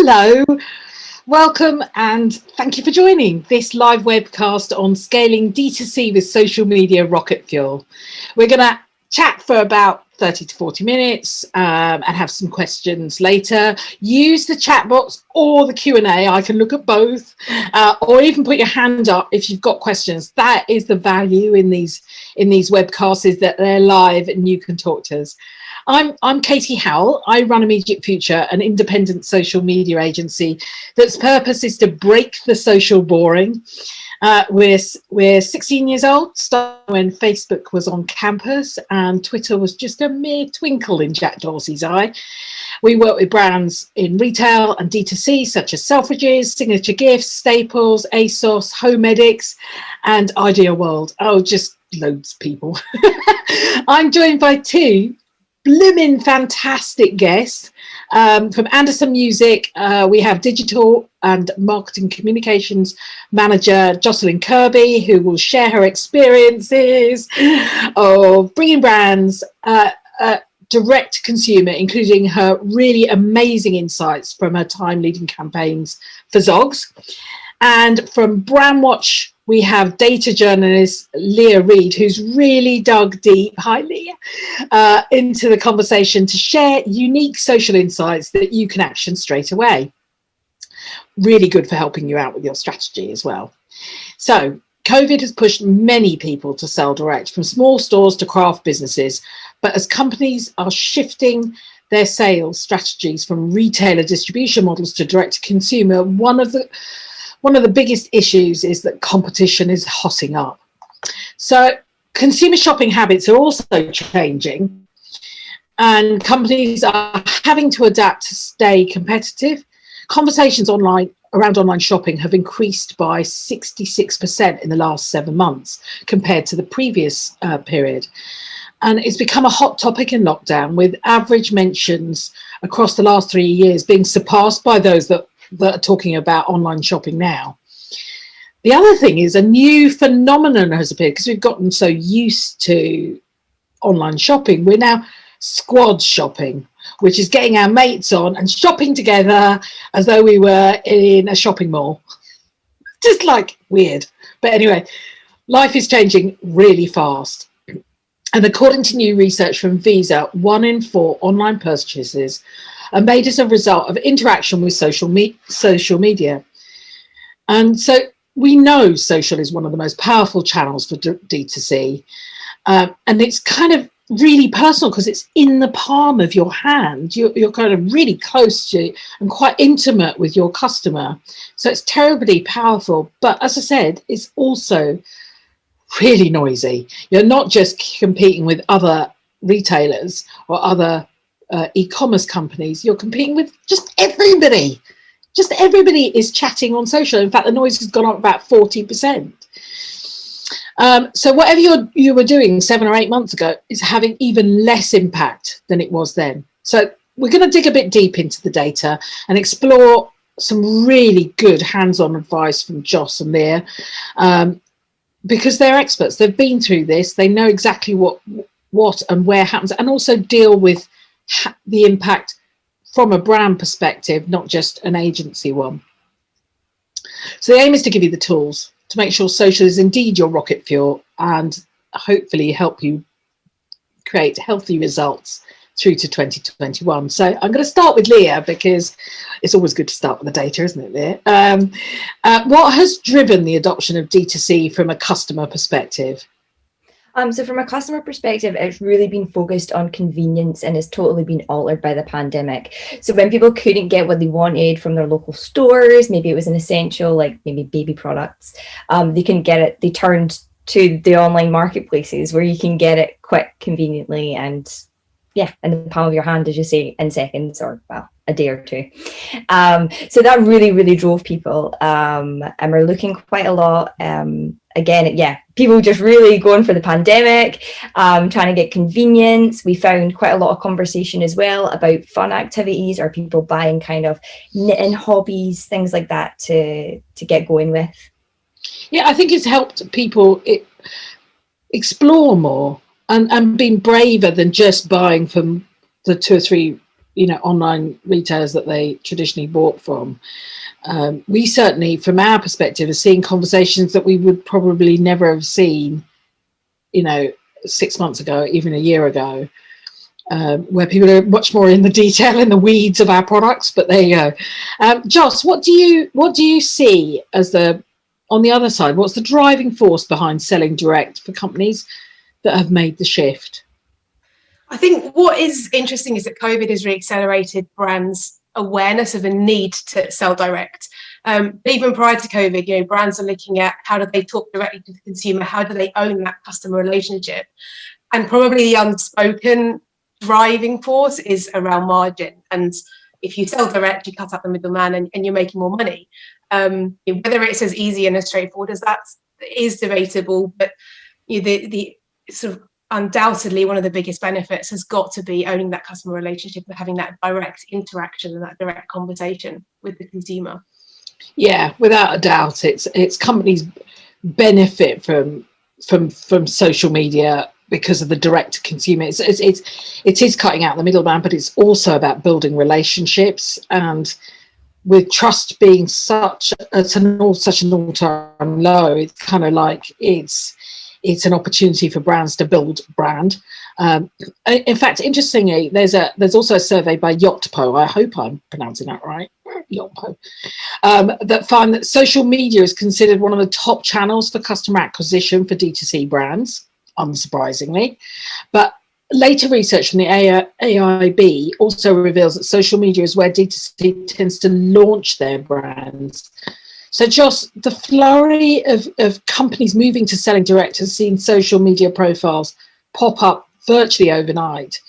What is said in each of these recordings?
Hello, welcome and thank you for joining this live webcast on scaling D2C with social media rocket fuel. We're going to chat for about 30 to 40 minutes and have some questions later. Use the chat box or the Q&A. I can look at both, or even put your hand up if you've got questions. That is the value in these webcasts, is that they're live and you can talk to us. I'm Katie Howell. I run Immediate Future, an independent social media agency that's purpose is to break the social boring. We're 16 years old, started when Facebook was on campus and Twitter was just a mere twinkle in Jack Dorsey's eye. We work with brands in retail and D2C such as Selfridges, Signature Gifts, Staples, ASOS, Home Medics and Idea World. Oh, just loads of people. I'm joined by two blooming fantastic guests. From Anderson Music, we have digital and marketing communications manager Jocelyn Kirby, who will share her experiences of bringing brands direct to consumer, including her really amazing insights from her time leading campaigns for Zogs. And from Brandwatch, we have data journalist Leah Reid, who's really dug deep, hi Leah, into the conversation to share unique social insights that you can action straight away. Really good for helping you out with your strategy as well. So COVID has pushed many people to sell direct, from small stores to craft businesses. But as companies are shifting their sales strategies from retailer distribution models to direct to consumer, one of the biggest issues is that competition is hotting up. So consumer shopping habits are also changing and companies are having to adapt to stay competitive. Conversations around online shopping have increased by 66% in the last 7 months compared to the previous period. And it's become a hot topic in lockdown, with average mentions across the last 3 years being surpassed by those that are talking about online shopping now. The other thing is a new phenomenon has appeared because we've gotten so used to online shopping. We're now squad shopping, which is getting our mates on and shopping together as though we were in a shopping mall. Just like weird. But anyway, life is changing really fast. And according to new research from Visa, 1 in 4 online purchases are made as a result of interaction with social media. And so we know social is one of the most powerful channels for D2C. And it's kind of really personal because it's in the palm of your hand. You're kind of really close to and quite intimate with your customer. So it's terribly powerful. But as I said, it's also really noisy. You're not just competing with other retailers or other e-commerce companies. You're competing with just everybody. Just everybody is chatting on social. In fact, the noise has gone up about 40%. So whatever you were doing 7 or 8 months ago is having even less impact than it was then. So we're going to dig a bit deep into the data and explore some really good hands-on advice from Joss and Leah, because they're experts. They've been through this. They know exactly what and where happens, and also deal with the impact from a brand perspective, not just an agency one. So the aim is to give you the tools to make sure social is indeed your rocket fuel and hopefully help you create healthy results through to 2021. So I'm going to start with Leah, because it's always good to start with the data, isn't it, Leah? What has driven the adoption of D2C from a customer perspective? So from a customer perspective, it's really been focused on convenience and has totally been altered by the pandemic. So when people couldn't get what they wanted from their local stores, maybe it was an essential, like maybe baby products, they couldn't get it. They turned to the online marketplaces where you can get it quick, conveniently, and yeah, in the palm of your hand, as you say, in seconds, or well, a day or two. So that really drove people, and we're looking quite a lot. Again, yeah, people just really going for the pandemic, trying to get convenience. We found quite a lot of conversation as well about fun activities, or people buying kind of knitting hobbies, things like that to get going with. Yeah, I think it's helped people explore more and being braver than just buying from the 2 or 3 online retailers that they traditionally bought from. We certainly, from our perspective, are seeing conversations that we would probably never have seen, 6 months ago, even a year ago, where people are much more in the detail, in the weeds of our products. But there you go. Joss, what do you see as on the other side? What's the driving force behind selling direct for companies that have made the shift? I think what is interesting is that COVID has really accelerated brands' awareness of a need to sell direct. Even prior to COVID, brands are looking at how do they talk directly to the consumer, how do they own that customer relationship, and probably the unspoken driving force is around margin. And if you sell direct, you cut out the middleman and you're making more money. Whether it's as easy and as straightforward as that is debatable, but the sort of undoubtedly one of the biggest benefits has got to be owning that customer relationship and having that direct interaction and that direct conversation with the consumer. Yeah, without a doubt, it's companies benefit from social media because of the direct to consumer. It is cutting out the middleman, but it's also about building relationships. And with trust being such an all-time low, it's kind of like it's an opportunity for brands to build brand. In fact, interestingly, there's also a survey by Yotpo, I hope I'm pronouncing that right, Yotpo, that found that social media is considered one of the top channels for customer acquisition for D2C brands, unsurprisingly. But later research from the AIB also reveals that social media is where D2C tends to launch their brands. So, Joss, the flurry of companies moving to selling direct has seen social media profiles pop up virtually overnight.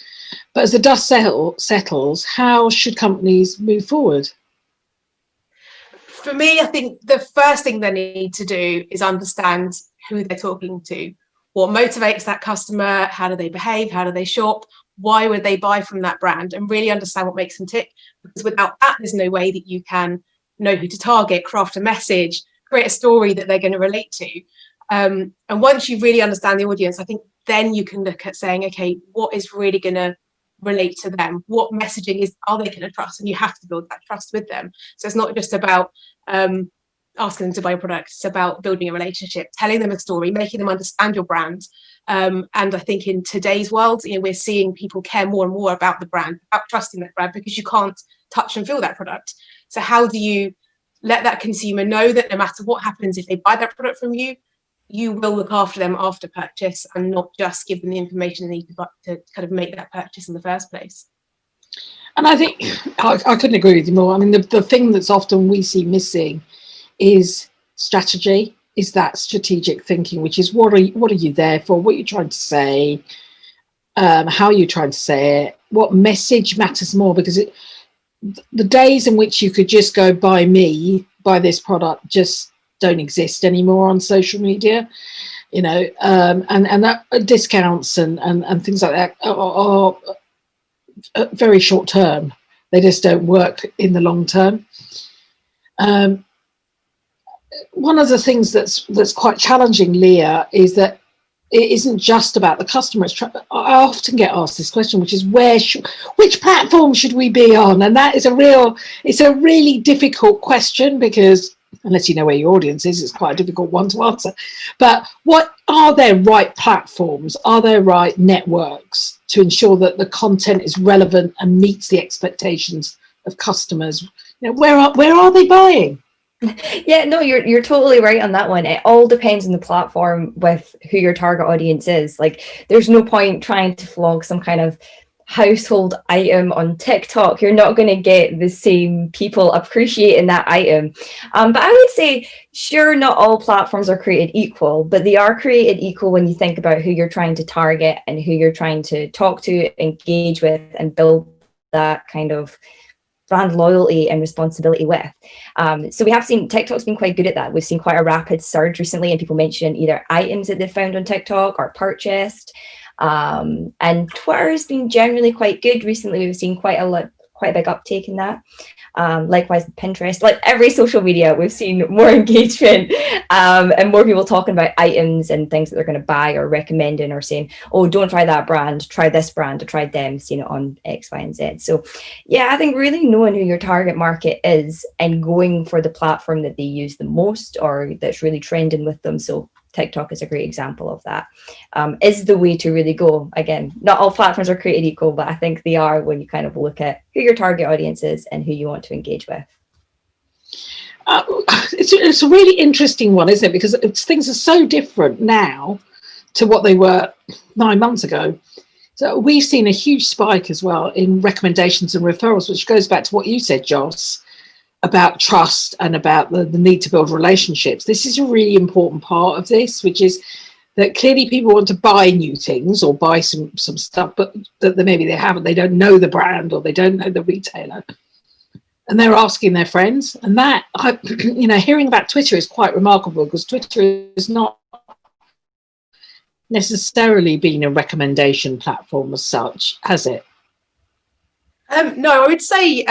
But as the dust settles, how should companies move forward? For me, I think the first thing they need to do is understand who they're talking to. What motivates that customer? How do they behave? How do they shop? Why would they buy from that brand? And really understand what makes them tick. Because without that, there's no way that you can know who to target, craft a message, create a story that they're going to relate to. And once you really understand the audience, I think then you can look at saying, okay, what is really going to relate to them? What messaging are they going to trust? And you have to build that trust with them. So it's not just about asking them to buy a product. It's about building a relationship, telling them a story, making them understand your brand. And I think in today's world, we're seeing people care more and more about the brand, about trusting that brand, because you can't touch and feel that product. So how do you let that consumer know that no matter what happens, if they buy that product from you, you will look after them after purchase and not just give them the information they need to kind of make that purchase in the first place? And I think I couldn't agree with you more. I mean, the thing that's often we see missing is strategy, is that strategic thinking, which is what are you there for? What are you trying to say? How are you trying to say it? What message matters more? Because the days in which you could just go buy this product just don't exist anymore on social media, and that discounts and things like that are very short term. They just don't work in the long term. One of the things that's quite challenging, Leah, is that it isn't just about the customer. I often get asked this question, which is which platform should we be on? And that is it's a really difficult question, because unless you know where your audience is, it's quite a difficult one to answer. But what are there right platforms? Are there right networks to ensure that the content is relevant and meets the expectations of customers? Where are they buying? Yeah, no, you're totally right on that one. It all depends on the platform with who your target audience is. Like, there's no point trying to flog some kind of household item on TikTok. You're not going to get the same people appreciating that item. But I would say, sure, not all platforms are created equal, but they are created equal when you think about who you're trying to target and who you're trying to talk to, engage with, and build that kind of brand loyalty and responsibility with. So we have seen TikTok's been quite good at that. We've seen quite a rapid surge recently, and people mention either items that they found on TikTok or purchased. And Twitter has been generally quite good recently. We've seen quite a quite a big uptake in that. Likewise, Pinterest, like every social media, we've seen more engagement and more people talking about items and things that they're going to buy or recommending or saying, oh, don't try that brand, try this brand, or try them, seen it on X, Y, and Z. So yeah, I think really knowing who your target market is and going for the platform that they use the most or that's really trending with them. So TikTok is a great example of that, is the way to really go. Again, not all platforms are created equal, but I think they are when you kind of look at who your target audience is and who you want to engage with. It's a really interesting one, isn't it? Because things are so different now to what they were 9 months ago. So we've seen a huge spike as well in recommendations and referrals, which goes back to what you said, Joss, about trust and about the need to build relationships. This is a really important part of this, which is that clearly people want to buy new things or buy some stuff, but that maybe they don't know the brand or they don't know the retailer, and they're asking their friends. And that, hearing about Twitter is quite remarkable, because Twitter is not necessarily been a recommendation platform as such, has it? No, I would say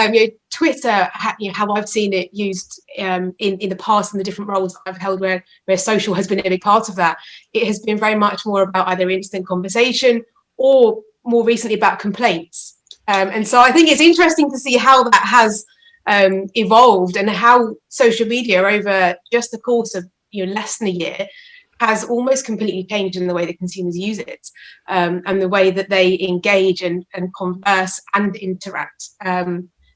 Twitter, how I've seen it used in the past in the different roles I've held where social has been a big part of that. It has been very much more about either instant conversation or more recently about complaints. And so I think it's interesting to see how that has evolved and how social media over just the course of less than a year has almost completely changed in the way that consumers use it, and the way that they engage and converse and interact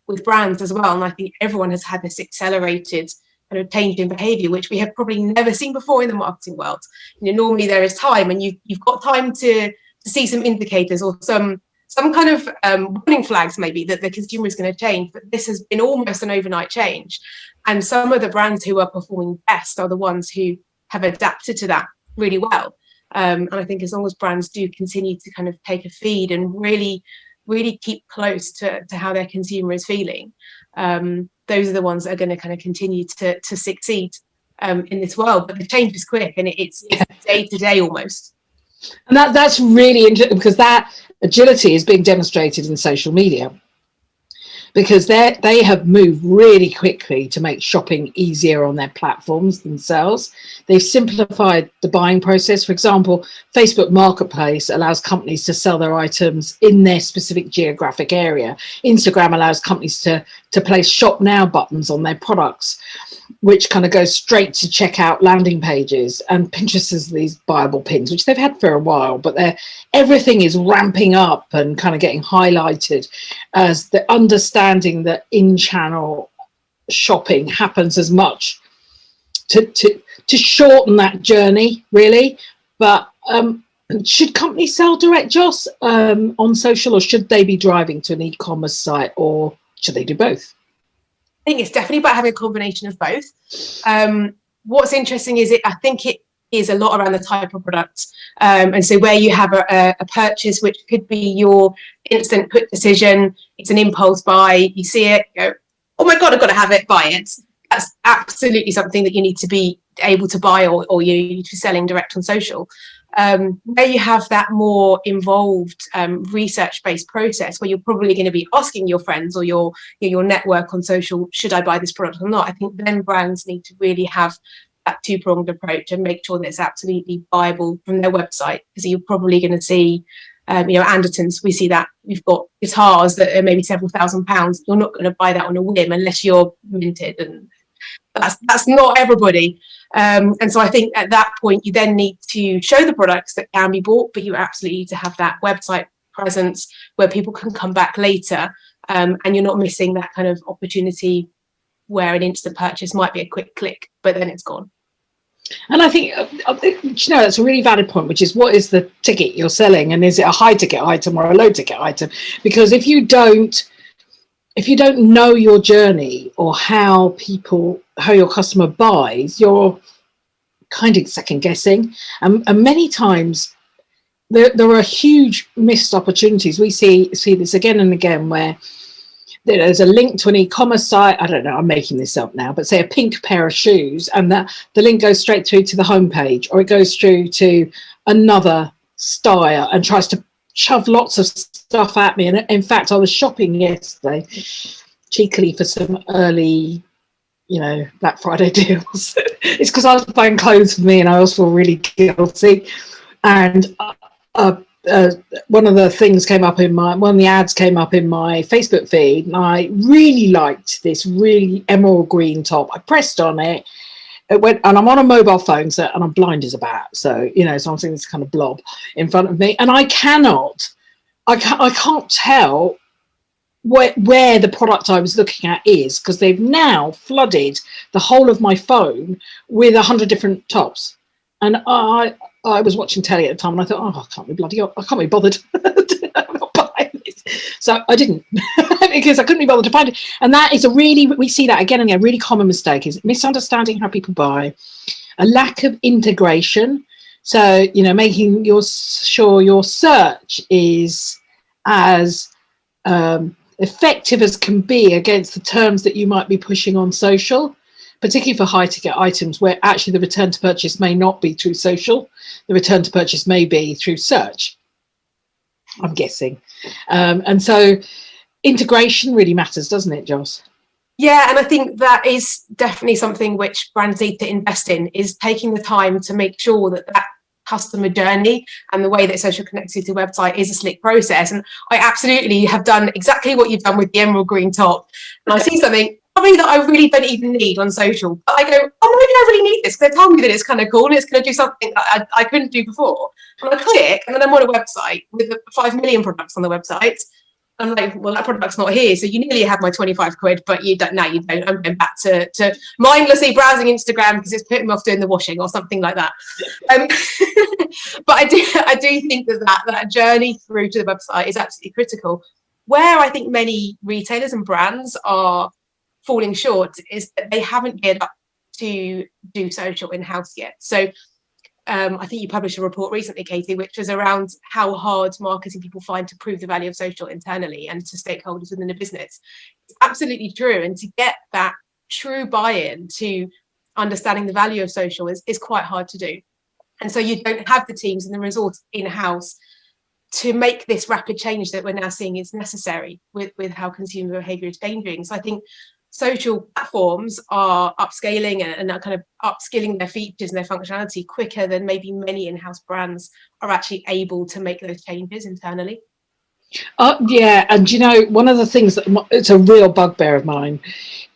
with brands as well. And I think everyone has had this accelerated kind of change in behaviour, which we have probably never seen before in the marketing world. Normally there is time, and you've got time to see some indicators or some kind of warning flags maybe that the consumer is going to change. But this has been almost an overnight change, and some of the brands who are performing best are the ones who have adapted to that really well. And I think as long as brands do continue to kind of take a feed and really keep close to how their consumer is feeling, those are the ones that are going to kind of continue to succeed in this world. But the change is quick, and it's day to day almost. And that's really interesting, because that agility is being demonstrated in social media, because they have moved really quickly to make shopping easier on their platforms themselves. They've simplified the buying process. For example, Facebook Marketplace allows companies to sell their items in their specific geographic area. Instagram allows companies to place shop now buttons on their products, which kind of goes straight to checkout landing pages. And Pinterest has these buyable pins, which they've had for a while, but everything is ramping up and kind of getting highlighted as the understanding that in-channel shopping happens as much to shorten that journey, really. But should companies sell direct, Joss, on social, or should they be driving to an e-commerce site, or should they do both? I think it's definitely about having a combination of both. What's interesting is I think it is a lot around the type of product. And so where you have a purchase, which could be your instant quick decision, it's an impulse buy, you see it, you go, oh my God, I've got to have it, buy it. That's absolutely something that you need to be able to buy, or you need to be selling direct on social. Where you have that more involved research-based process, where you're probably going to be asking your friends or your network on social, should I buy this product or not? I think then brands need to really have that two-pronged approach and make sure that it's absolutely viable from their website, because you're probably going to see Andertons, we see that we've got guitars that are maybe several £1,000s. You're not going to buy that on a whim unless you're minted, and that's not everybody. And so I think at that point you then need to show the products that can be bought, but you absolutely need to have that website presence where people can come back later, and you're not missing that kind of opportunity where an instant purchase might be a quick click, but then it's gone. And I think, that's a really valid point, which is, what is the ticket you're selling, and is it a high ticket item or a low ticket item? Because if you don't know your journey or how your customer buys, you're kind of second guessing. And many times there are huge missed opportunities. We see this again and again, where there's a link to an e-commerce site. I don't know, I'm making this up now, but say a pink pair of shoes, and the link goes straight through to the homepage, or it goes through to another style and tries to shove lots of stuff at me. And in fact, I was shopping yesterday cheekily for some early, Black Friday deals. It's because I was buying clothes for me and I also feel really guilty. And one of the things came up one of the ads came up in my Facebook feed, and I really liked this really emerald green top. I pressed on it. It went, and I'm on a mobile phone, and I'm blind as a bat. So, so I'm seeing this kind of blob in front of me, and I can't tell where the product I was looking at is, because they've now flooded the whole of my phone with 100 different tops. And I was watching telly at the time, and I thought, I can't be bothered. I'm not buying this. So I didn't, because I couldn't be bothered to find it. And that is we see that again and again, a really common mistake is misunderstanding how people buy, a lack of integration. So, making sure your search is as effective as can be against the terms that you might be pushing on social, particularly for high ticket items where actually the return to purchase may not be through social. The return to purchase may be through search, I'm guessing. And so integration really matters, doesn't it, Joss? Yeah, and I think that is definitely something which brands need to invest in, is taking the time to make sure that customer journey and the way that social connects you to the website is a slick process. And I absolutely have done exactly what you've done with the emerald green top. And I see something probably that I really don't even need on social, but I go, oh, maybe I really need this, because they told me that it's kind of cool and it's going to do something that I couldn't do before. And I click, and then I'm on a website with 5 million products on the website. I'm like, well, that product's not here, so you nearly have my 25 quid, but you don't. I'm going back to mindlessly browsing Instagram because it's putting me off doing the washing or something like that. But I do think that journey through to the website is absolutely critical. Where I think many retailers and brands are falling short is that they haven't geared up to do social in-house yet. So I think you published a report recently, Katie, which was around how hard marketing people find to prove the value of social internally and to stakeholders within the business. It's absolutely true. And to get that true buy-in to understanding the value of social is quite hard to do. And so you don't have the teams and the resource in-house to make this rapid change that we're now seeing is necessary with how consumer behaviour is changing. So I think social platforms are upscaling and are kind of upskilling their features and their functionality quicker than maybe many in-house brands are actually able to make those changes internally. Yeah, and one of the things that it's a real bugbear of mine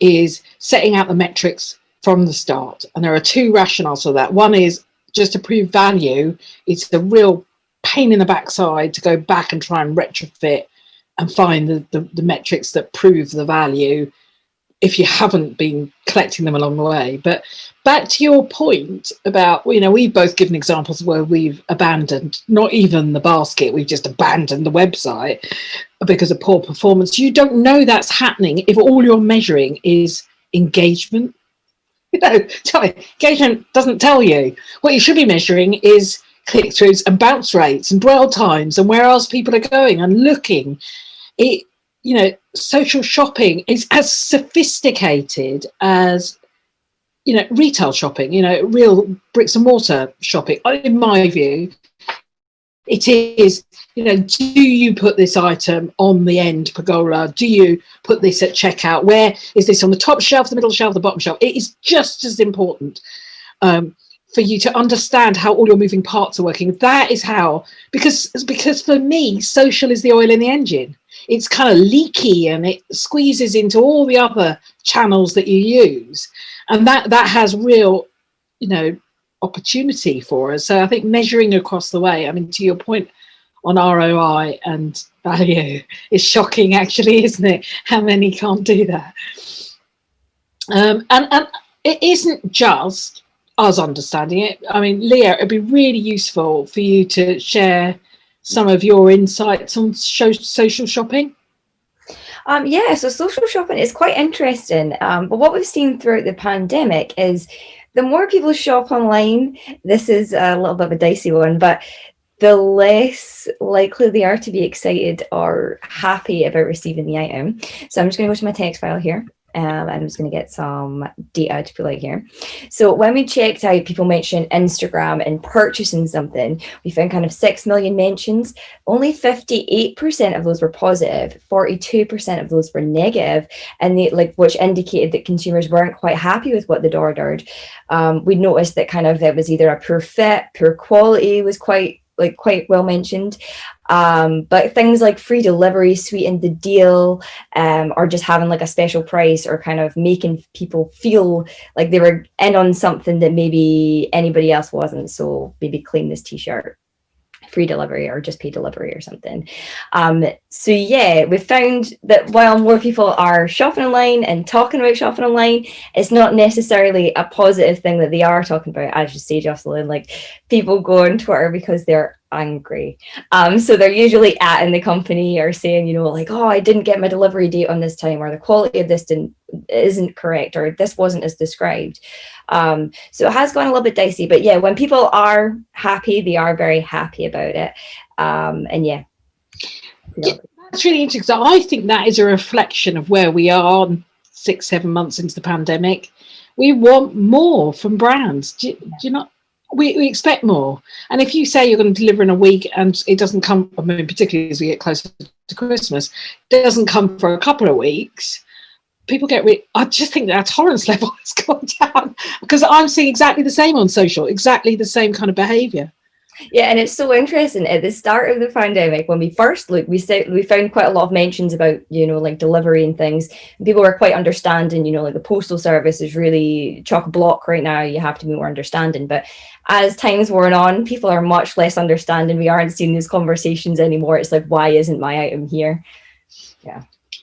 is setting out the metrics from the start. And there are two rationales for that. One is just to prove value. It's a real pain in the backside to go back and try and retrofit and find the metrics that prove the value if you haven't been collecting them along the way. But back to your point about, we've both given examples where we've abandoned not even the basket, we've just abandoned the website because of poor performance. You don't know that's happening if all you're measuring is engagement. Engagement doesn't tell you. What you should be measuring is click-throughs and bounce rates and dwell times and where else people are going and looking. Social shopping is as sophisticated as, retail shopping, real bricks and mortar shopping. In my view, it is, do you put this item on the end pergola? Do you put this at checkout? Where is this on the top shelf, the middle shelf, the bottom shelf? It is just as important for you to understand how all your moving parts are working. That is how, because for me, social is the oil in the engine. It's kind of leaky and it squeezes into all the other channels that you use. And that has real, opportunity for us. So I think measuring across the way, to your point on ROI and value, is shocking actually, isn't it? How many can't do that? And it isn't just us understanding it. Leah, it'd be really useful for you to share some of your insights on social shopping. So social shopping is quite interesting. But what we've seen throughout the pandemic is the more people shop online, this is a little bit of a dicey one, but the less likely they are to be excited or happy about receiving the item. So I'm just going to go to my text file here. I'm just going to get some data to pull out here. So when we checked out, people mentioned Instagram and purchasing something, we found kind of 6 million mentions. Only 58% of those were positive, 42% of those were negative, and which indicated that consumers weren't quite happy with what they'd ordered. We noticed that kind of it was either a poor fit, poor quality was quite well mentioned, but things like free delivery sweetened the deal, or just having like a special price, or kind of making people feel like they were in on something that maybe anybody else wasn't. So maybe claim this t-shirt, free delivery, or just pay delivery or something. So yeah, we found that while more people are shopping online and talking about shopping online, it's not necessarily a positive thing that they are talking about. As you say, Jocelyn, like people go on Twitter because they're angry. So they're usually in the company or saying, you know, like, oh, I didn't get my delivery date on this time, or the quality of this isn't correct, or this wasn't as described. So it has gone a little bit dicey, but yeah, when people are happy, they are very happy about it. And yeah. That's really interesting. I think that is a reflection of where we are 6-7 months into the pandemic. We want more from brands. Do you not? We expect more. And if you say you're going to deliver in a week and it doesn't come, I mean, particularly as we get closer to Christmas, it doesn't come for a couple of weeks, people get I just think that our tolerance level has gone down, because I'm seeing exactly the same on social, exactly the same kind of behaviour. Yeah, and it's so interesting. At the start of the pandemic, when we first looked, we found quite a lot of mentions about, you know, like delivery and things. And people were quite understanding, you know, like the postal service is really chock-a-block right now. You have to be more understanding. But as time's worn on, people are much less understanding. We aren't seeing these conversations anymore. It's like, why isn't my item here?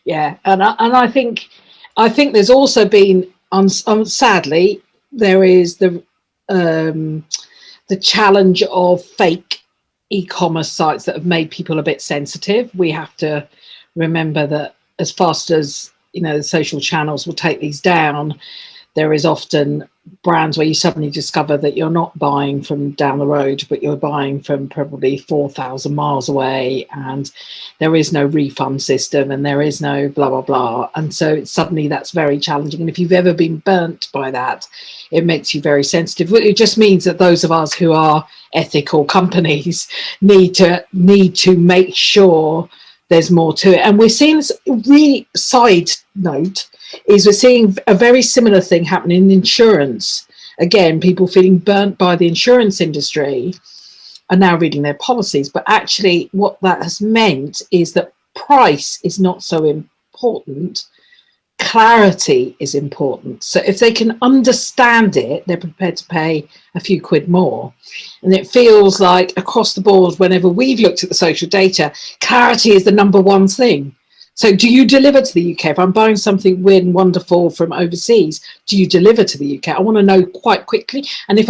Yeah, and I think there's also been, sadly, there is the challenge of fake e-commerce sites that have made people a bit sensitive. We have to remember that as fast as, you know, the social channels will take these down, there is often brands where you suddenly discover that you're not buying from down the road, but you're buying from probably 4,000 miles away, and there is no refund system and there is no blah, blah, blah. And so suddenly that's very challenging. And if you've ever been burnt by that, it makes you very sensitive. It just means that those of us who are ethical companies need to make sure there's more to it. And we're seeing this really side note is we're seeing a very similar thing happening in insurance. Again, people feeling burnt by the insurance industry are now reading their policies, but actually what that has meant is that price is not so important. Clarity is important. So if they can understand it, they're prepared to pay a few quid more. And it feels like across the board, whenever we've looked at the social data, clarity is the number one thing. So do you deliver to the UK? If I'm buying something weird and wonderful from overseas, do you deliver to the UK? I want to know quite quickly. And if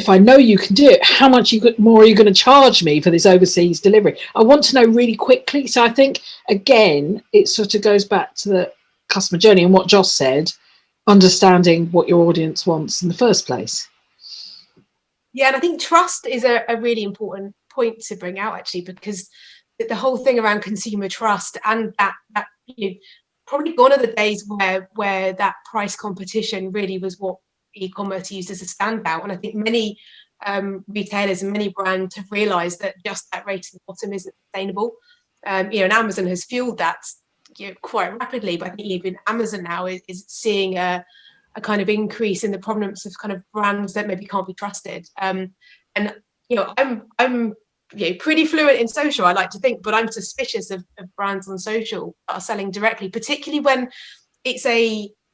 I know you can do it, how much more are you going to charge me for this overseas delivery? I want to know really quickly. So I think, again, it sort of goes back to the customer journey and what Joss said, understanding what your audience wants in the first place. Yeah, and I think trust is a really important point to bring out, actually, because the whole thing around consumer trust, and that you know, probably gone are the days where that price competition really was what e-commerce used as a standout. And I think many retailers and many brands have realized that just that race at the bottom isn't sustainable. And Amazon has fueled that quite rapidly, but I think even Amazon now is seeing a kind of increase in the prominence of kind of brands that maybe can't be trusted. And I'm pretty fluent in social, I like to think, but I'm suspicious of brands on social that are selling directly, particularly when it's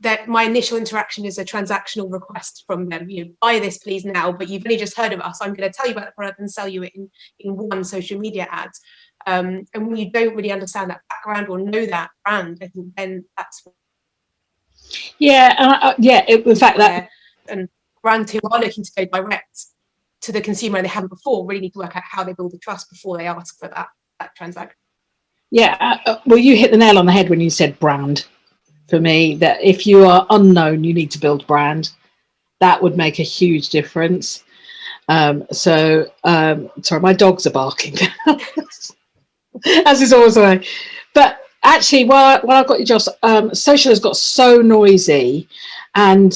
that my initial interaction is a transactional request from them. Buy this please now, but you've only just heard of us. I'm going to tell you about the product and sell you it in one social media ad. And when you don't really understand that background or know that brand, I think then that's in fact that, and brands who are looking to go direct to the consumer and they haven't before really need to work out how they build the trust before they ask for that transaction. Well, you hit the nail on the head when you said brand. For me, that if you are unknown, you need to build brand. That would make a huge difference. Sorry, my dogs are barking, as is always the way. But Actually, while I've got you, Joss, social has got so noisy, and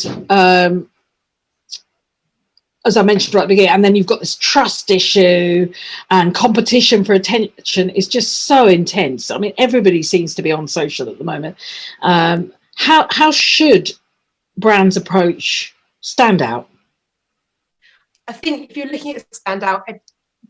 as I mentioned right at the beginning, and then you've got this trust issue and competition for attention is just so intense. I mean, everybody seems to be on social at the moment. How should brands approach standout? I think if you're looking at standout,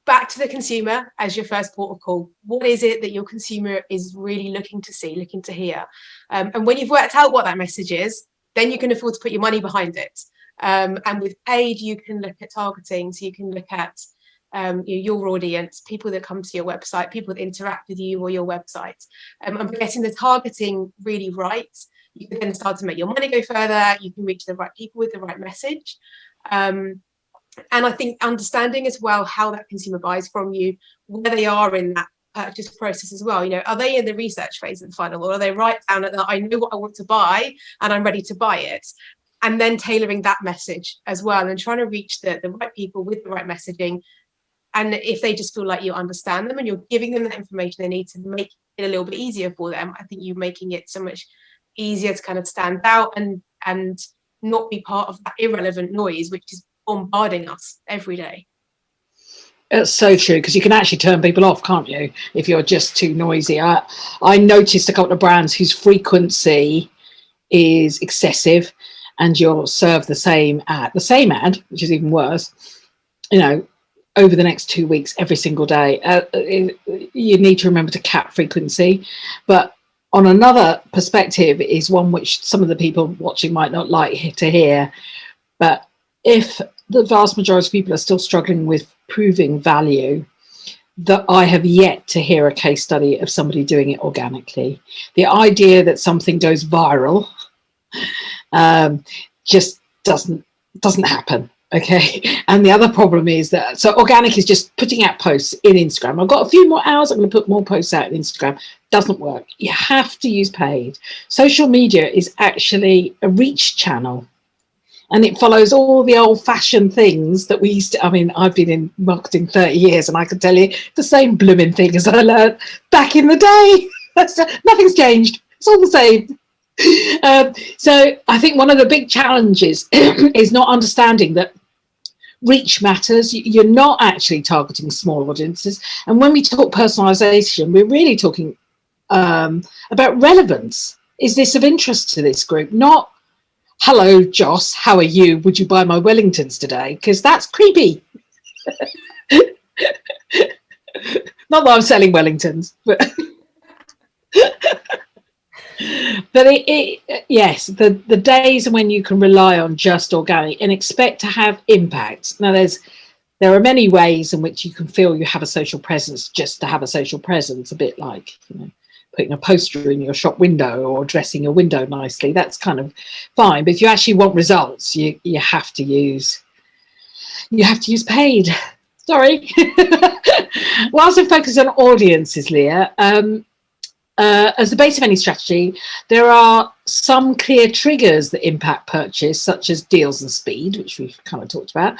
back to the consumer as your first port of call. What is it that your consumer is really looking to see, looking to hear? And when you've worked out what that message is, then you can afford to put your money behind it. And with paid, you can look at targeting. So you can look at your audience, people that come to your website, people that interact with you or your website. And getting the targeting really right, you can then start to make your money go further. You can reach the right people with the right message. And I think understanding as well how that consumer buys from you, where they are in that purchase process as well. You know, are they in the research phase of the funnel, or are they right down at the I know what I want to buy and I'm ready to buy it? And then tailoring that message as well and trying to reach the right people with the right messaging. And if they just feel like you understand them and you're giving them the information they need to make it a little bit easier for them, I think you're making it so much easier to kind of stand out and not be part of that irrelevant noise, which is bombarding us every day. It's so true, because you can actually turn people off, can't you, if you're just too noisy. I noticed a couple of brands whose frequency is excessive, and you'll serve the same ad, which is even worse, you know, over the next 2 weeks, every single day. You need to remember to cap frequency. But on another perspective is one which some of the people watching might not like to hear, but if the vast majority of people are still struggling with proving value, that I have yet to hear a case study of somebody doing it organically. The idea that something goes viral just doesn't happen. Okay. And the other problem is that, so organic is just putting out posts in Instagram. I've got a few more hours, I'm going to put more posts out in Instagram. Doesn't work. You have to use paid. Social media is actually a reach channel. And it follows all the old-fashioned things that we used to. I mean, I've been in marketing 30 years, and I can tell you the same blooming thing as I learned back in the day. Nothing's changed. It's all the same. So I think one of the big challenges is not understanding that reach matters. You're not actually targeting small audiences. And when we talk personalization, we're really talking about relevance. Is this of interest to this group? Not, hello, Joss, how are you? Would you buy my Wellingtons today? Because that's creepy. Not that I'm selling Wellingtons, but but yes, the days when you can rely on just organic and expect to have impact. Now, there are many ways in which you can feel you have a social presence just to have a social presence, a bit like, you know, putting a poster in your shop window or dressing your window nicely. That's kind of fine. But if you actually want results, you have to use paid. Sorry. Whilst I'm focused on audiences, Leah, as the base of any strategy, there are some clear triggers that impact purchase, such as deals and speed, which we've kind of talked about.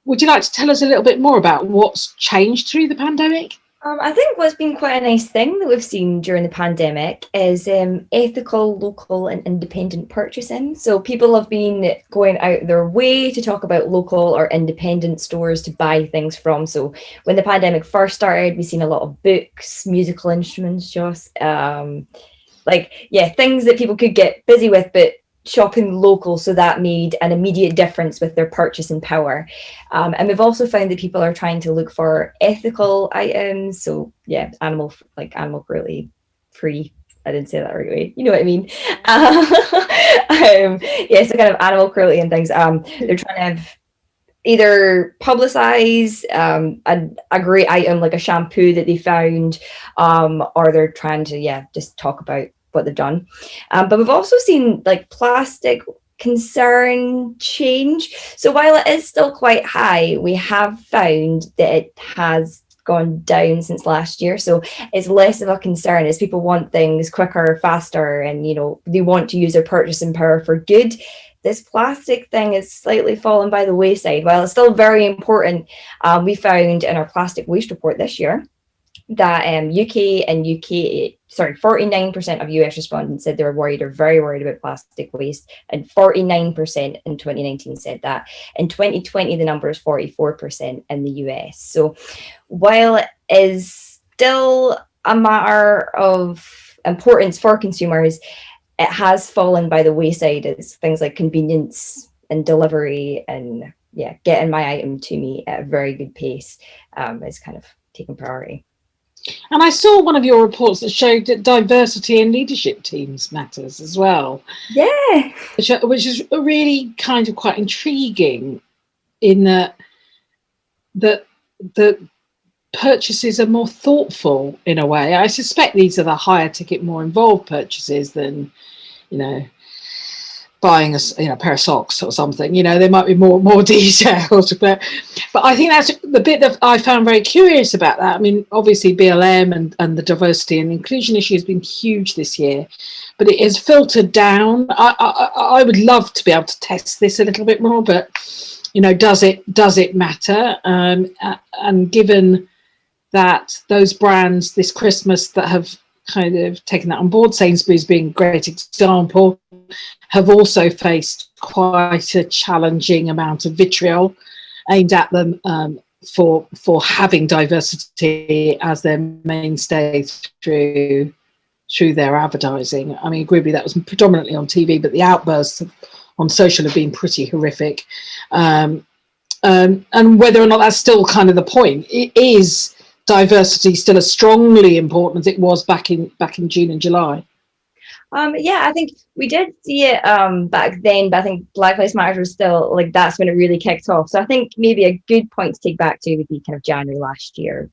Would you like to tell us a little bit more about what's changed through the pandemic? I think what's been quite a nice thing that we've seen during the pandemic is ethical, local and independent purchasing. So people have been going out their way to talk about local or independent stores to buy things from. So when the pandemic first started, we've seen a lot of books, musical instruments, just things that people could get busy with, but shopping local, so that made an immediate difference with their purchasing power. And we've also found that people are trying to look for ethical items, so animal cruelty free. I didn't say that right way, you know what I mean. So kind of animal cruelty and things. They're trying to either publicize a great item like a shampoo that they found, or they're trying to just talk about what they've done. But we've also seen like plastic concern change. So while it is still quite high, we have found that it has gone down since last year. So it's less of a concern as people want things quicker, faster, and they want to use their purchasing power for good. This plastic thing is slightly fallen by the wayside. While it's still very important, we found in our plastic waste report this year that 49% of US respondents said they were worried or very worried about plastic waste, and 49% in 2019 said that. In 2020, the number is 44% in the US. So while it is still a matter of importance for consumers, it has fallen by the wayside as things like convenience and delivery and getting my item to me at a very good pace is kind of taking priority. And I saw one of your reports that showed that diversity in leadership teams matters as well. Yeah. Which is really kind of quite intriguing in that the purchases are more thoughtful in a way. I suspect these are the higher ticket, more involved purchases than, buying a pair of socks or something. There might be more details, but I think that's the bit that I found very curious about that. I mean, obviously BLM and the diversity and inclusion issue has been huge this year, but it has filtered down. I would love to be able to test this a little bit more, but does it matter? And given that those brands this Christmas that have kind of taken that on board, Sainsbury's being a great example, have also faced quite a challenging amount of vitriol aimed at them for having diversity as their mainstay through their advertising. I mean, agree with that was predominantly on TV, but the outbursts on social have been pretty horrific. And whether or not that's still kind of the point, it is diversity still as strongly important as it was back in June and July? I think we did see it back then, but I think Black Lives Matter was still that's when it really kicked off. So I think maybe a good point to take back to would be kind of January last year.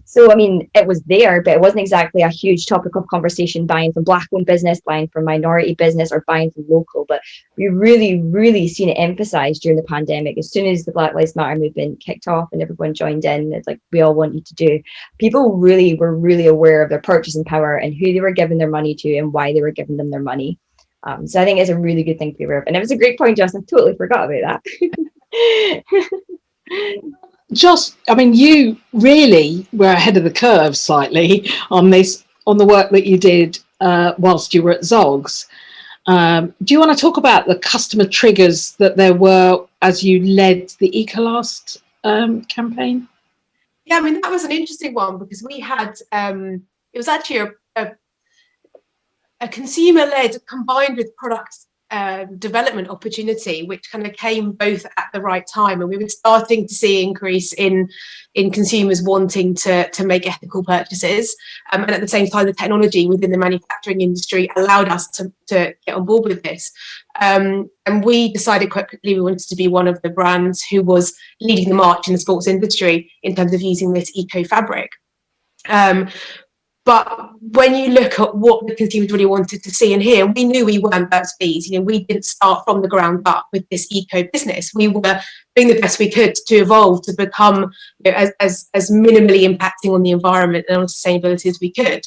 So I mean, it was there, but it wasn't exactly a huge topic of conversation, buying from Black-owned business, buying from minority business, or buying from local. But we really seen it emphasized during the pandemic. As soon as the Black Lives Matter movement kicked off and everyone joined in, it's like we all want you to do. People were really aware of their purchasing power and who they were giving their money to and why they were giving them their money. So I think it's a really good thing to be aware of. And it was a great point, Justin. Totally forgot about that. You really were ahead of the curve slightly on the work that you did whilst you were at Zogs. Do you want to talk about the customer triggers that there were as you led the Ecolast campaign? Yeah, I mean, that was an interesting one because we had, it was actually a consumer-led combined with product development opportunity, which kind of came both at the right time. And we were starting to see increase in consumers wanting to make ethical purchases. And at the same time, the technology within the manufacturing industry allowed us to get on board with this. And we decided quite quickly we wanted to be one of the brands who was leading the march in the sports industry in terms of using this eco fabric. But when you look at what the consumers really wanted to see and hear, we knew we weren't Burt's Bees. We didn't start from the ground up with this eco business. We were doing the best we could to evolve to become as minimally impacting on the environment and on sustainability as we could.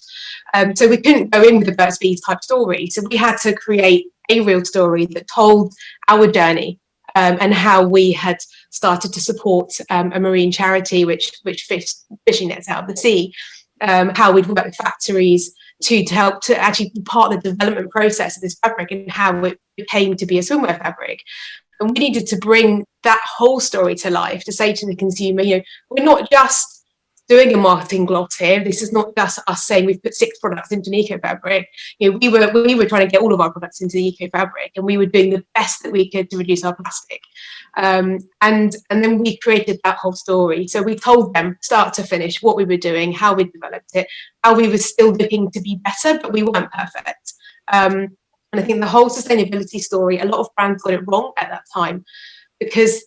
So we couldn't go in with a Burt's Bees type story. So we had to create a real story that told our journey and how we had started to support a marine charity which fished fishing nets out of the sea. How we'd work with factories to help to actually be part of the development process of this fabric and how it became to be a swimwear fabric. And we needed to bring that whole story to life to say to the consumer, we're not just doing a marketing gloss here. This is not just us saying we've put 6 products into an eco fabric. We were trying to get all of our products into the eco fabric, and we were doing the best that we could to reduce our plastic. And then we created that whole story. So we told them start to finish what we were doing, how we developed it, how we were still looking to be better, but we weren't perfect. And I think the whole sustainability story, a lot of brands got it wrong at that time because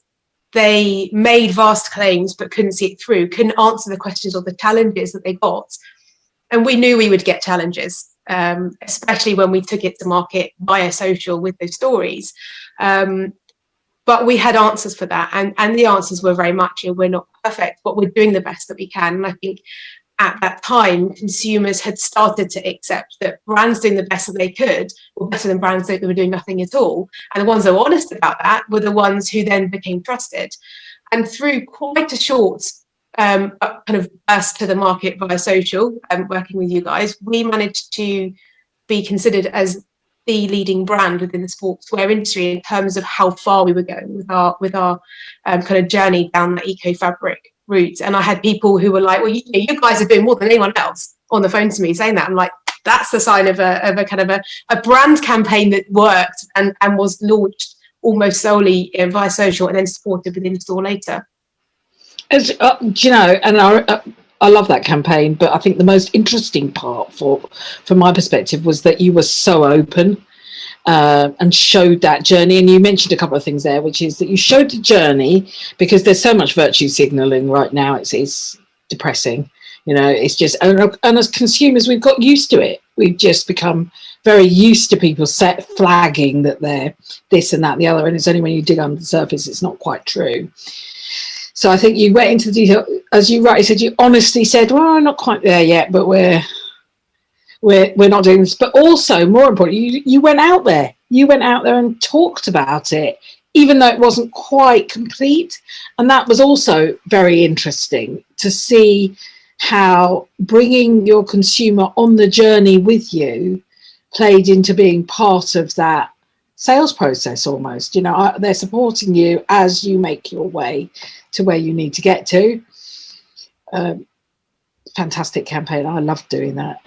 they made vast claims but couldn't see it through, couldn't answer the questions or the challenges that they got. And we knew we would get challenges, especially when we took it to market via social with those stories. But we had answers for that. And the answers were very much, we're not perfect, but we're doing the best that we can. And I think at that time, consumers had started to accept that brands doing the best that they could were better than brands that were doing nothing at all. And the ones that were honest about that were the ones who then became trusted. And through quite a short kind of burst to the market via social, working with you guys, we managed to be considered as the leading brand within the sportswear industry in terms of how far we were going with our kind of journey down that eco fabric route. And I had people who were like, well, you guys are doing more than anyone else, on the phone to me saying that. I'm like, that's the sign of a kind of a brand campaign that worked and was launched almost solely via social and then supported within store later. Do you know, and I love that campaign, but I think the most interesting part from my perspective was that you were so open and showed that journey. And you mentioned a couple of things there, which is that you showed the journey, because there's so much virtue signaling right now. It's depressing. You know, it's just, and as consumers, we've got used to it. We've just become very used to people flagging that they're this and that and the other. And it's only when you dig under the surface, it's not quite true. So I think you went into the detail, as you rightly said, you honestly said, well, I'm not quite there yet, but we're not doing this. But also, more importantly, you went out there. You went out there and talked about it, even though it wasn't quite complete. And that was also very interesting to see how bringing your consumer on the journey with you played into being part of that sales process almost. You know, they're supporting you as you make your way to where you need to get to. Fantastic campaign. I love doing that.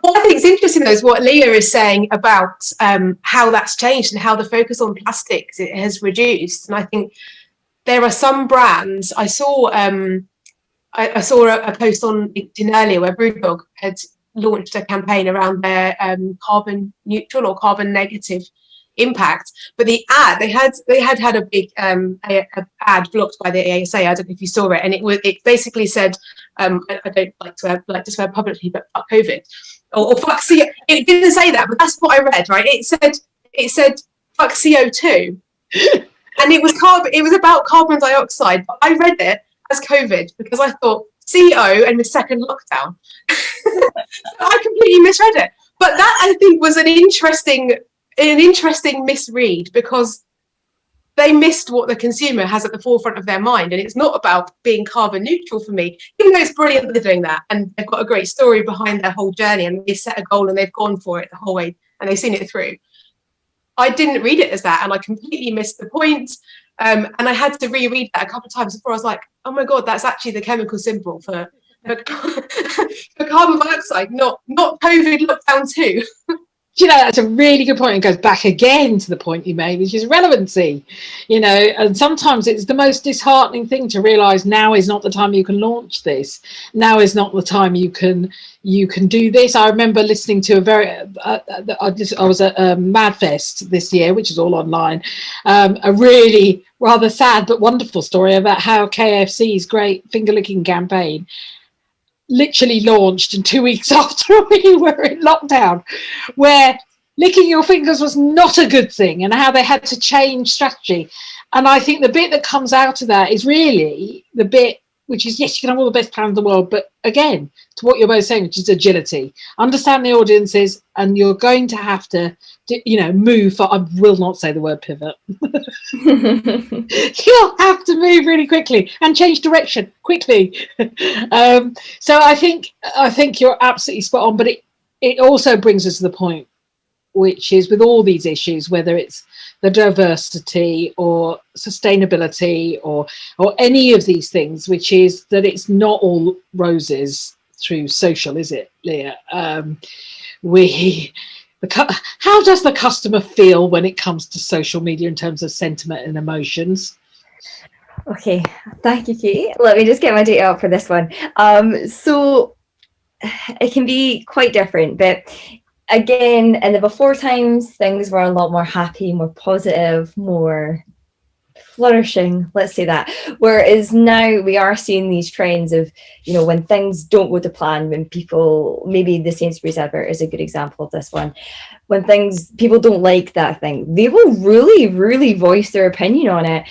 What I think is interesting though is what Leah is saying about how that's changed and how the focus on plastics it has reduced. And I think there are some brands. I saw I saw a post on LinkedIn earlier where Brewdog had launched a campaign around their carbon neutral or carbon negative impact, but the ad they had a big ad blocked by the ASA. I don't know if you saw it, and it basically said, I don't like to swear publicly, but fuck COVID or fuck CO. It didn't say that, but that's what I read. Right? It said fuck CO2, and it was about carbon dioxide. But I read it as COVID because I thought CO and the second lockdown. I completely misread it, but that I think was an interesting misread, because they missed what the consumer has at the forefront of their mind. And it's not about being carbon neutral for me, even though it's brilliant they're doing that and they've got a great story behind their whole journey and they set a goal and they've gone for it the whole way and they've seen it through. I didn't read it as that, and I completely missed the point. And I had to reread that a couple of times before I was like, oh my God, that's actually the chemical symbol for carbon dioxide, not COVID lockdown 2. You know, that's a really good point. It goes back again to the point you made, which is relevancy. You know, and sometimes it's the most disheartening thing to realise now is not the time you can launch this. Now is not the time you can do this. I remember listening to I was at Madfest this year, which is all online, a really rather sad but wonderful story about how KFC's great finger licking campaign literally launched, and 2 weeks after we were in lockdown, where licking your fingers was not a good thing and how they had to change strategy. And I think the bit that comes out of that is really the bit which is, yes, you can have all the best plans in the world, but again, to what you're both saying, which is agility, understand the audiences, and you're going to have to, you know, move. I will not say the word pivot. You'll have to move really quickly and change direction quickly. So I think you're absolutely spot on, but it also brings us to the point, which is with all these issues, whether it's the diversity or sustainability or any of these things, which is that it's not all roses through social, is it, Leah? How does the customer feel when it comes to social media in terms of sentiment and emotions? Okay, thank you, Kate. Let me just get my data out for this one. So it can be quite different, but again, in the before times, things were a lot more happy, more positive, more flourishing, let's say that. Whereas now we are seeing these trends of, you know, when things don't go to plan, when people, maybe the Sainsbury's advert is a good example of this one, when people don't like that thing, they will really, really voice their opinion on it.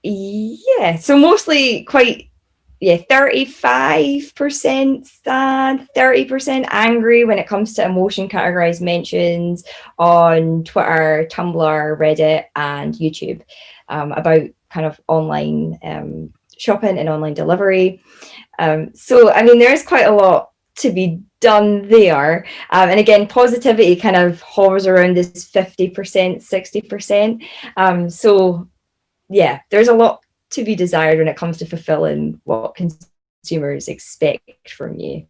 Yeah, so mostly quite, 35% sad, 30% angry when it comes to emotion categorized mentions on Twitter, Tumblr, Reddit, and YouTube. About kind of online shopping and online delivery. So, I mean, there's quite a lot to be done there. And again, positivity kind of hovers around this 50%, 60%. So yeah, there's a lot to be desired when it comes to fulfilling what consumers expect from you.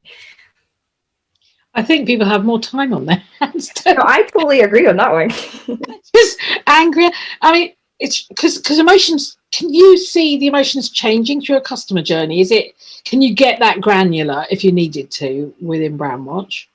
I think people have more time on their hands. No, I totally agree on that one. Just angry. I mean, it's because emotions. Can you see the emotions changing through a customer journey? Can you get that granular if you needed to within Brandwatch?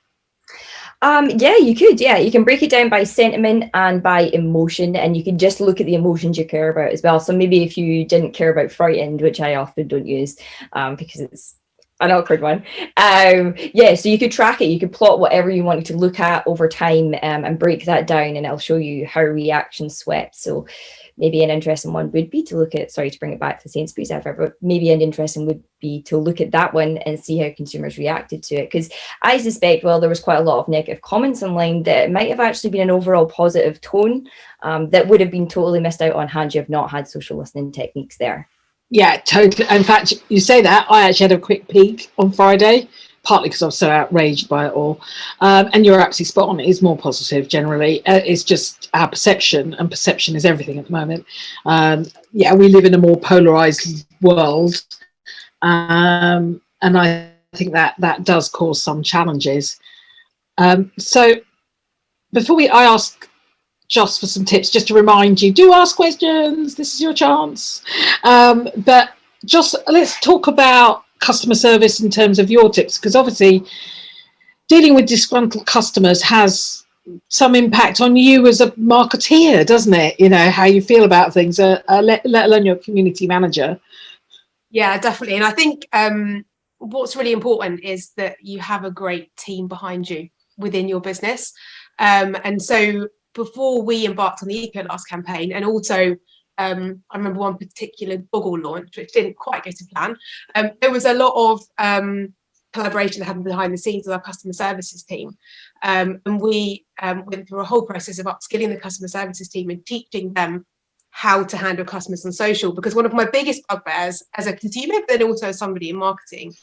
Yeah, you could. Yeah, you can break it down by sentiment and by emotion, and you can just look at the emotions you care about as well. So maybe if you didn't care about frightened, which I often don't use because it's an awkward one. Yeah, so you could track it. You could plot whatever you wanted to look at over time and break that down, and I'll show you how reactions swept. So maybe an interesting one would be to look at, sorry to bring it back to the Sainsbury's advert, but maybe an interesting would be to look at that one and see how consumers reacted to it. Because I suspect, well, there was quite a lot of negative comments online, that it might have actually been an overall positive tone that would have been totally missed out on had you have not had social listening techniques there. Yeah, totally. In fact, you say that, I actually had a quick peek on Friday, partly because I was so outraged by it all. And you're absolutely spot on. It is more positive generally. It's just our perception, and perception is everything at the moment. Yeah, we live in a more polarized world. And I think that does cause some challenges. So before I ask Joss for some tips, just to remind you, do ask questions. This is your chance. But Joss, let's talk about customer service in terms of your tips, because obviously dealing with disgruntled customers has some impact on you as a marketeer, doesn't it? You know, how you feel about things, let alone your community manager. Yeah, definitely. And I think what's really important is that you have a great team behind you within your business. And so before we embarked on the EcoLast campaign, and also I remember one particular Boggle launch, which didn't quite go to plan, there was a lot of collaboration that happened behind the scenes with our customer services team. And we went through a whole process of upskilling the customer services team and teaching them how to handle customers on social. Because one of my biggest bugbears as a consumer, but then also as somebody in marketing,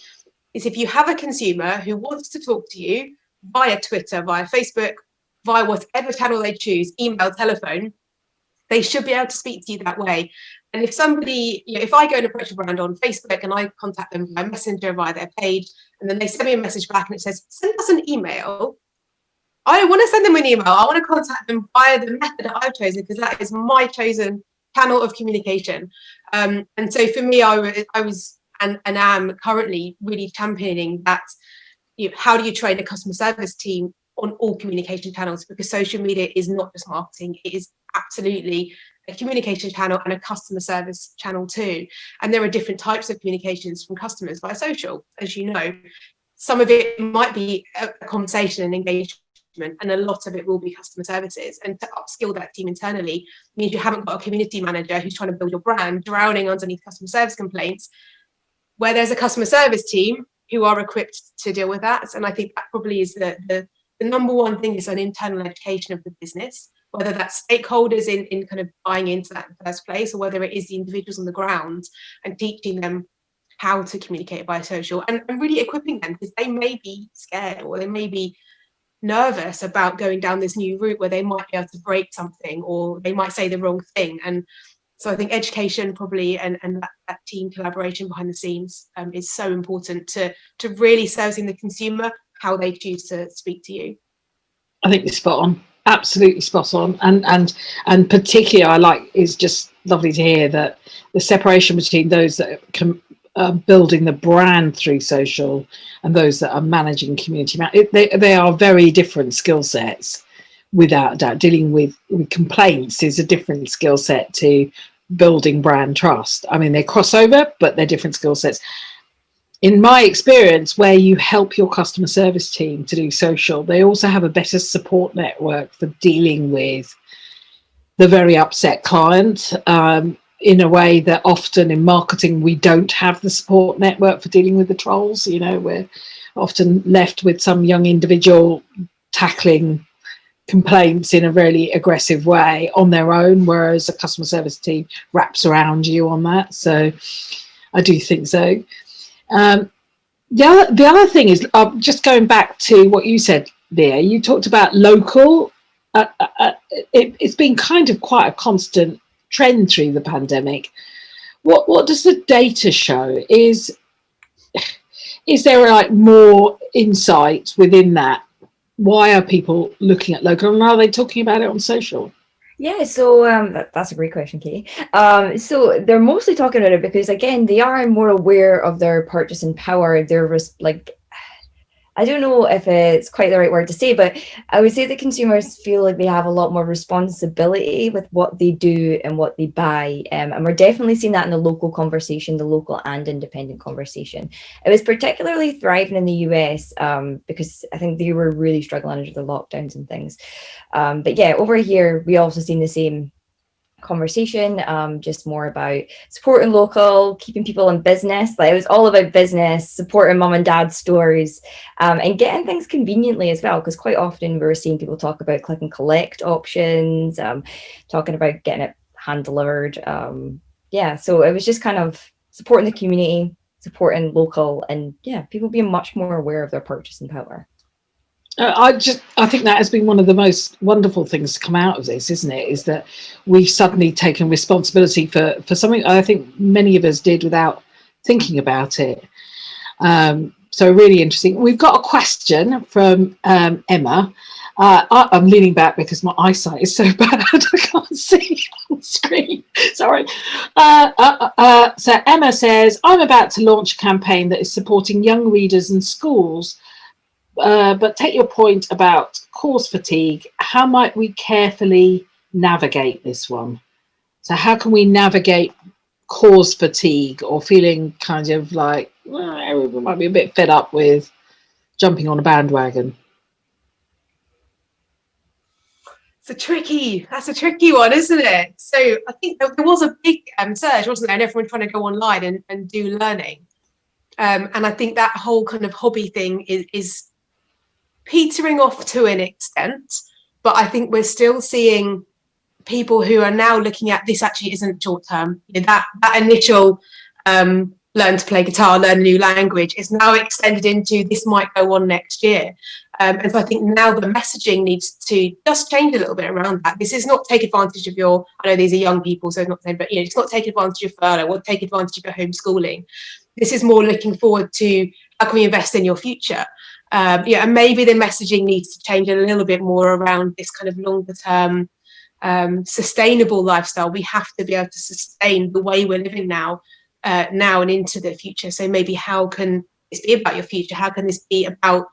is if you have a consumer who wants to talk to you via Twitter, via Facebook, via whatever channel they choose, email, telephone, they should be able to speak to you that way. And if somebody, you know, if I go and approach a brand on Facebook and I contact them by Messenger, via their page, and then they send me a message back and it says, send us an email, I don't want to send them an email. I want to contact them via the method that I've chosen, because that is my chosen channel of communication. And so for me, I was and am currently really championing that. You know, how do you train a customer service team on all communication channels? Because social media is not just marketing; it is absolutely a communication channel and a customer service channel too. And there are different types of communications from customers via social, as you know. Some of it might be a conversation and engagement, and a lot of it will be customer services. And to upskill that team internally means you haven't got a community manager who's trying to build your brand drowning underneath customer service complaints, where there's a customer service team who are equipped to deal with that. And I think that probably is the number one thing, is an internal education of the business, whether that's stakeholders in kind of buying into that in the first place, or whether it is the individuals on the ground and teaching them how to communicate via social, and really equipping them, because they may be scared or they may be nervous about going down this new route where they might be able to break something, or they might say the wrong thing. And so I think education probably and that team collaboration behind the scenes is so important to really servicing the consumer how they choose to speak to you. I think you're spot on, absolutely spot on, and particularly I like, it's just lovely to hear that the separation between those that are building the brand through social and those that are managing community. They are very different skill sets, without doubt. Dealing with complaints is a different skill set to building brand trust. I mean, they cross over, but they're different skill sets. In my experience, where you help your customer service team to do social, they also have a better support network for dealing with the very upset client, in a way that often in marketing we don't have the support network for dealing with the trolls. You know, we're often left with some young individual tackling complaints in a really aggressive way on their own, whereas a customer service team wraps around you on that. So I do think so. The other thing is, just going back to what you said, Leah, you talked about local. It's been kind of quite a constant trend through the pandemic. What does the data show? Is there like more insight within that? Why are people looking at local, and are they talking about it on social? Yeah, so that's a great question, Katie. So they're mostly talking about it because, again, they are more aware of their purchasing power. They're like, I don't know if it's quite the right word to say, but I would say that consumers feel like they have a lot more responsibility with what they do and what they buy. And we're definitely seeing that in the local conversation, the local and independent conversation. It was particularly thriving in the US because I think they were really struggling under the lockdowns and things. But yeah, over here, we also seen the same conversation, just more about supporting local, keeping people in business. Like, it was all about business, supporting mum and dad's stores, and getting things conveniently as well, because quite often we're seeing people talk about click and collect options, talking about getting it hand delivered. Yeah, so it was just kind of supporting the community, supporting local, and yeah, people being much more aware of their purchasing power. I think that has been one of the most wonderful things to come out of this, isn't it? Is that we've suddenly taken responsibility for something I think many of us did without thinking about it. So really interesting. We've got a question from Emma. I'm leaning back because my eyesight is so bad I can't see on the screen. Sorry. So Emma says, I'm about to launch a campaign that is supporting young readers and schools. But take your point about course fatigue. How might we carefully navigate this one? So how can we navigate cause fatigue, or feeling kind of like, well, we might be a bit fed up with jumping on a bandwagon? That's a tricky one, isn't it? So I think there was a big surge, wasn't there? And everyone trying to go online and do learning. And I think that whole kind of hobby thing is petering off to an extent, but I think we're still seeing people who are now looking at this actually isn't short term. You know, that initial learn to play guitar, learn a new language is now extended into this might go on next year. And so I think now the messaging needs to just change a little bit around that. This is not take advantage of your, I know these are young people, so it's not saying, but it's not take advantage of furlough or take advantage of your homeschooling. This is more looking forward to how can we invest in your future. And maybe the messaging needs to change a little bit more around this kind of longer term sustainable lifestyle. We have to be able to sustain the way we're living now and into the future. So maybe how can this be about your future? How can this be about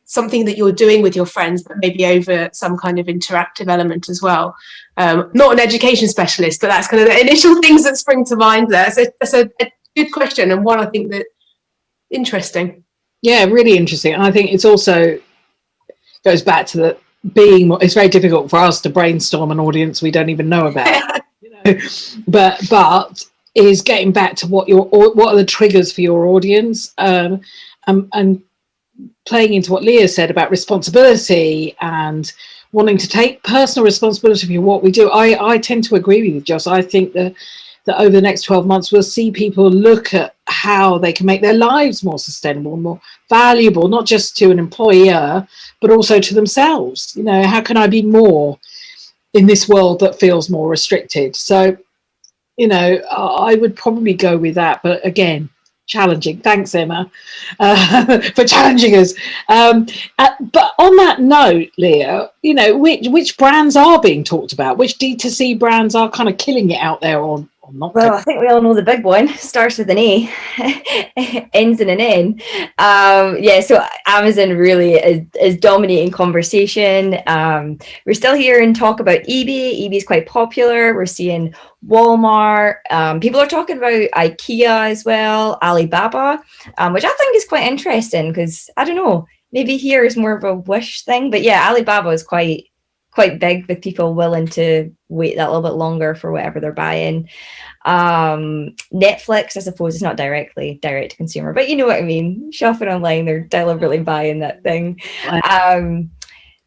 something that you're doing with your friends, but maybe over some kind of interactive element as well? Not an education specialist, but that's kind of the initial things that spring to mind there. So that's a good question, and one I think that interesting. Yeah, really interesting. And I think it's also goes back to the being, it's very difficult for us to brainstorm an audience we don't even know about. But is getting back to what are the triggers for your audience, and playing into what Leah said about responsibility and wanting to take personal responsibility for what we do. I tend to agree with you, Joss. I think that over the next 12 months, we'll see people look at how they can make their lives more sustainable, more valuable, not just to an employer, but also to themselves. How can I be more in this world that feels more restricted? So, I would probably go with that. But again, challenging. Thanks, Emma, for challenging us. But on that note, Leah, which brands are being talked about? Which D2C brands are kind of killing it out there on? Well, I think we all know the big one. Starts with an A, ends in an N. So Amazon really is dominating conversation. We're still hearing talk about eBay. eBay is quite popular. We're seeing Walmart. People are talking about IKEA as well, Alibaba, which I think is quite interesting because, I don't know, maybe here is more of a wish thing. But yeah, Alibaba is quite big, with people willing to wait that little bit longer for whatever they're buying. Netflix, I suppose, is not direct to consumer, but you know what I mean. Shopping online, they're deliberately buying that thing.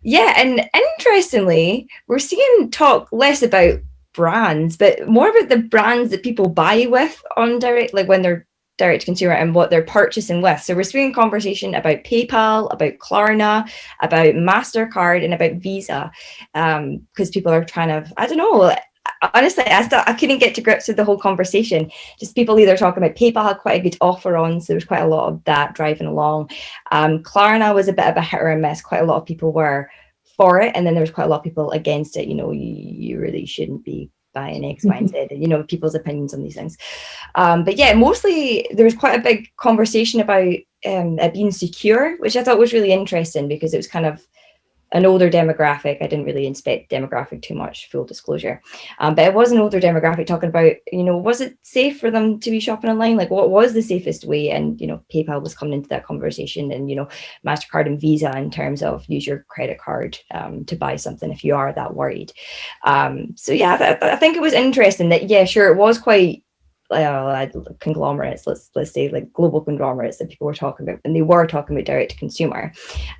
Yeah, and interestingly, we're seeing talk less about brands, but more about the brands that people buy with on direct, like when they're direct to consumer and what they're purchasing with. So we're seeing conversation about PayPal, about Klarna, about MasterCard, and about Visa, because people are trying to, I don't know. Honestly, I couldn't get to grips with the whole conversation. Just people either talking about PayPal had quite a good offer on, so there was quite a lot of that driving along. Klarna was a bit of a hit or a miss. Quite a lot of people were for it, and then there was quite a lot of people against it. You know, you really shouldn't be buying X, Y, and Z. You know, people's opinions on these things. But yeah, mostly there was quite a big conversation about it being secure, which I thought was really interesting because it was kind of an older demographic. I didn't really inspect demographic too much, full disclosure. But it was an older demographic talking about, you know, was it safe for them to be shopping online? Like, what was the safest way? And, you know, PayPal was coming into that conversation, and, you know, MasterCard and Visa in terms of use your credit card to buy something if you are that worried. So yeah, I think it was interesting that, yeah, sure, it was quite conglomerates, let's say like global conglomerates that people were talking about, and they were talking about direct to consumer.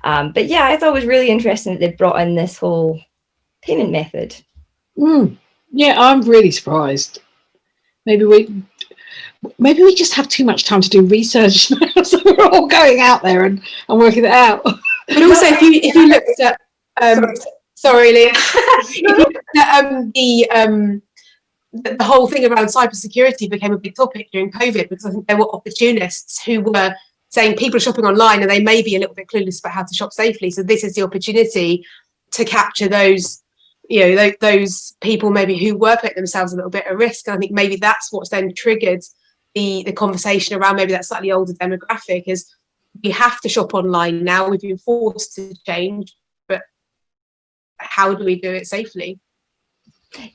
But yeah, I thought it was really interesting that they brought in this whole payment method. Yeah, I'm really surprised. Maybe we just have too much time to do research now, so we're all going out there and working it out. But also, if you looked at sorry, Leah, if you looked at the whole thing around cybersecurity became a big topic during COVID, because I think there were opportunists who were saying people are shopping online and they may be a little bit clueless about how to shop safely. So this is the opportunity to capture those, you know, those people maybe who were putting themselves a little bit at risk. And I think maybe that's what's then triggered the conversation around maybe that slightly older demographic is we have to shop online now. We've been forced to change, but how do we do it safely?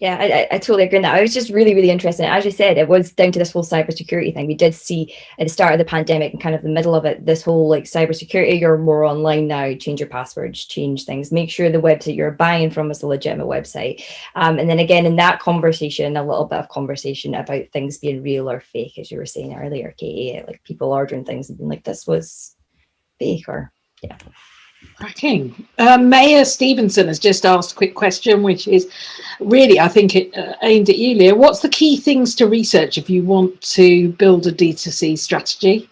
Yeah, I totally agree on that. I was just really, really interested. As you said, it was down to this whole cybersecurity thing. We did see at the start of the pandemic and kind of the middle of it, this whole like cybersecurity, you're more online now, change your passwords, change things, make sure the website you're buying from is a legitimate website. And then again, in that conversation, a little bit of conversation about things being real or fake, as you were saying earlier, Katie, like people ordering things and being like, this was fake, or yeah. Cracking. Maya Stevenson has just asked a quick question, which is really, I think, it aimed at you, Leah. What's the key things to research if you want to build a D2C strategy?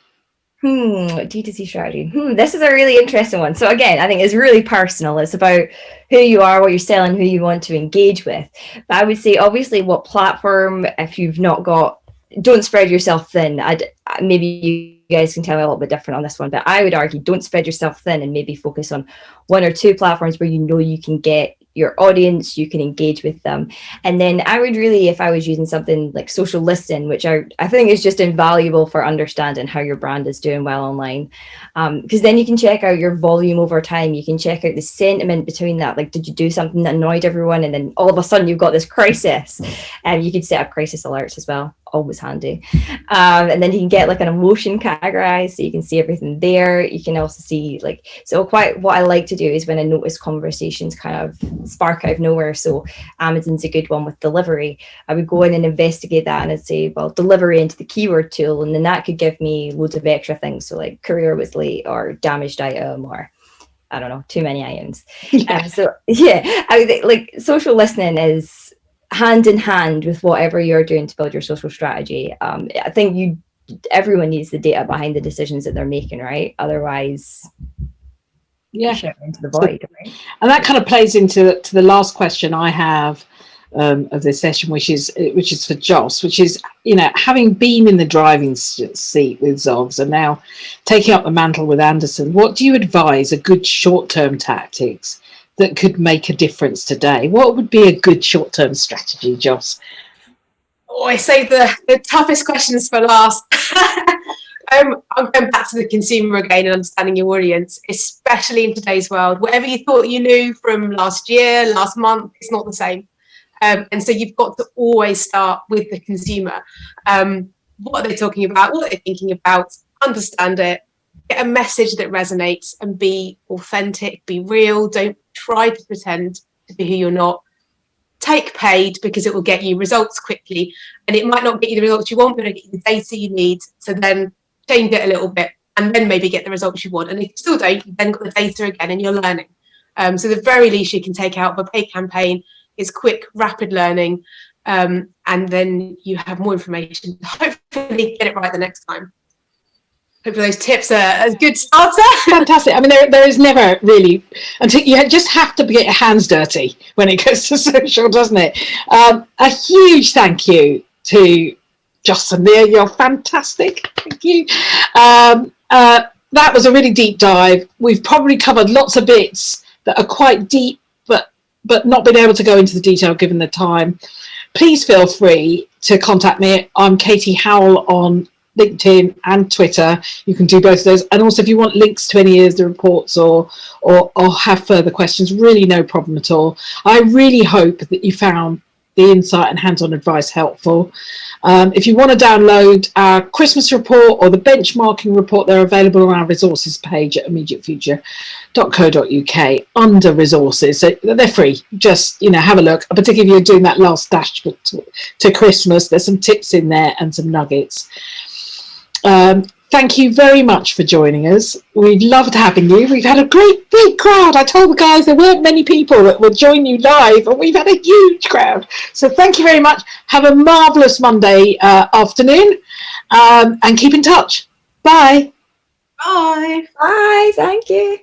D2C strategy. This is a really interesting one. So again, I think it's really personal. It's about who you are, what you're selling, who you want to engage with. But I would say, obviously, what platform, if you've not got, don't spread yourself thin. Maybe you guys can tell me a little bit different on this one, but I would argue don't spread yourself thin and maybe focus on one or two platforms where you know you can get your audience, you can engage with them. And then I would really, if I was using something like social listening, which I think is just invaluable for understanding how your brand is doing well online, because then you can check out your volume over time. You can check out the sentiment between that. Like, did you do something that annoyed everyone? And then all of a sudden you've got this crisis, and you can set up crisis alerts as well. Always handy. And then you can get like an emotion categorized, so you can see everything there. You can also see like, so quite what I like to do is when I notice conversations kind of spark out of nowhere. So Amazon's a good one with delivery. I would go in and investigate that, and I'd say, well, delivery into the keyword tool, and then that could give me loads of extra things. So like courier was late, or damaged item, or I don't know, too many items. So yeah, I would, like, social listening is hand in hand with whatever you're doing to build your social strategy. I think everyone needs the data behind the decisions that they're making, right? Otherwise, into the void, right? And that kind of plays into the last question I have of this session, which is for Joss, which is, you know, having been in the driving seat with Zogs and now taking up the mantle with Anderson, what do you advise are good short-term tactics that could make a difference today? What would be a good short-term strategy, Joss? Oh, I saved the toughest questions for last. I'm going back to the consumer again and understanding your audience, especially in today's world. Whatever you thought you knew from last year, last month, it's not the same. And so you've got to always start with the consumer. What are they talking about? What are they thinking about? Understand it. Get a message that resonates and be authentic, be real. Don't try to pretend to be who you're not. Take paid, because it will get you results quickly, and it might not get you the results you want, but it'll get you the data you need to then change it a little bit and then maybe get the results you want. And if you still don't, you've then got the data again and you're learning. So the very least you can take out of a paid campaign is quick, rapid learning, and then you have more information to hopefully get it right the next time. Hopefully those tips are a good starter. Fantastic. I mean, there is never really, until you just have to get your hands dirty when it goes to social, doesn't it? A huge thank you to Joss and Mia. You're fantastic. Thank you. That was a really deep dive. We've probably covered lots of bits that are quite deep, but not been able to go into the detail given the time. Please feel free to contact me. I'm Katie Howell on LinkedIn and Twitter. You can do both of those. And also if you want links to any of the reports or have further questions, really no problem at all. I really hope that you found the insight and hands-on advice helpful. If you want to download our Christmas report or the benchmarking report, they're available on our resources page at immediatefuture.co.uk under resources. So they're free. Just, have a look. Particularly if you're doing that last dash to Christmas, there's some tips in there and some nuggets. Thank you very much for joining us. We've loved having you. We've had a great big crowd. I told the guys there weren't many people that would join you live, and we've had a huge crowd. So thank you very much. Have a marvellous Monday afternoon, and keep in touch. Bye. Bye. Bye. Thank you.